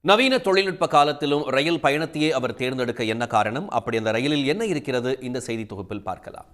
நவீன தொழில்நுட்ப காலத்திலும் ரயில் பயணத்தையே அவர் தேர்ந்தெடுக்க என்ன காரணம்? அப்படி அந்த ரயிலில் என்ன இருக்கிறது? இந்த செய்தி தொகுப்பில் பார்க்கலாம்.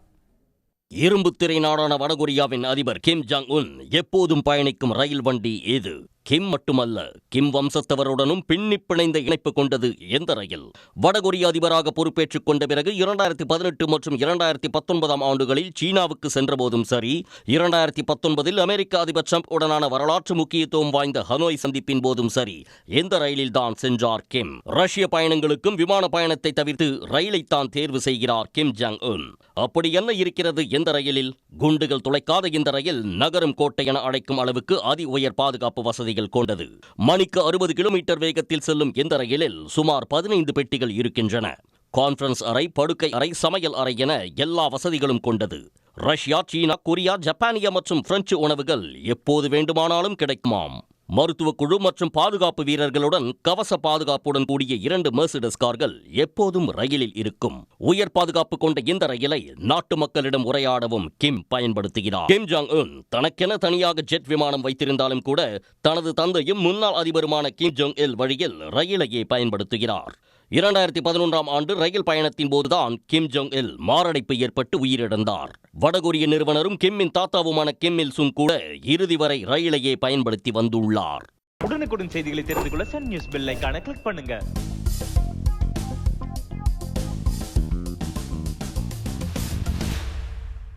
இரும்புத்திரை நாடான வடகொரியாவின் அதிபர் கிம் ஜாங் உன் எப்போதும் பயணிக்கும் ரயில் வண்டி இது. கிம் மட்டுமல்ல, கிம் வம்சத்தவருடனும் பின்னி பிணைந்த இணைப்பு கொண்டது எந்த ரயில். வடகொரிய அதிபராக பொறுப்பேற்றுக் கொண்ட பிறகு 2018 மற்றும் 2019 ஆண்டுகளில் சீனாவுக்கு சென்றபோதும் சரி, 2019 அமெரிக்க அதிபர் ட்ரம்ப் உடனான வரலாற்று முக்கியத்துவம் வாய்ந்த ஹனோய் சந்திப்பின் போதும் சரி, எந்த ரயிலில் தான் சென்றார் கிம். ரஷ்ய பயணங்களுக்கும் விமான பயணத்தை தவிர்த்து ரயிலைத்தான் தேர்வு செய்கிறார் கிம் ஜாங் உன். அப்படி என்ன இருக்கிறது எந்த ரயிலில்? குண்டுகள் துளைக்காத இந்த ரயில் நகரும் கோட்டை என அழைக்கும் அளவுக்கு அதி உயர் பாதுகாப்பு வசதிகள் கொண்டது. மணிக்கு 60 கிலோமீட்டர் வேகத்தில் செல்லும் இந்த ரயிலில் சுமார் 15 பெட்டிகள் இருக்கின்றன. கான்ஃபரன்ஸ் அறை, படுக்கை அறை, சமையல் அறை என எல்லா வசதிகளும் கொண்டது. ரஷ்யா, சீனா, கொரியா, ஜப்பானிய மற்றும் பிரெஞ்சு உணவுகள் எப்போது வேண்டுமானாலும் கிடைக்குமாம். மருத்துவ குழு மற்றும் பாதுகாப்பு வீரர்களுடன் கவச பாதுகாப்புடன் கூடிய 2 மெர்சிடஸ் கார்கள் எப்போதும் ரயிலில் இருக்கும். உயர் பாதுகாப்பு கொண்ட இந்த ரயிலை நாட்டு மக்களிடம் உரையாடவும் கிம் பயன்படுத்துகிறார். கிம் ஜாங் உன் தனக்கென தனியாக ஜெட் விமானம் வைத்திருந்தாலும் கூட தனது தந்தையும் முன்னாள் அதிபருமான கிம் ஜோங் இல் வழியில் ரயிலையே பயன்படுத்துகிறார். 2011 ஆண்டு ரயில் பயணத்தின் போதுதான் கிம் ஜோங் இல் மாரடைப்பு ஏற்பட்டு உயிரிழந்தார். வடகொரிய நிறுவனரும் கிம்மின் தாத்தாவுமான கிம் இல் சுங் கூட இறுதி வரை ரயிலையே பயன்படுத்தி வந்துள்ளார். உடனுக்குடன் செய்திகளை தெரிந்து கொள்ள சன் நியூஸ் பெல் ஐகானை கிளிக் பண்ணுங்க.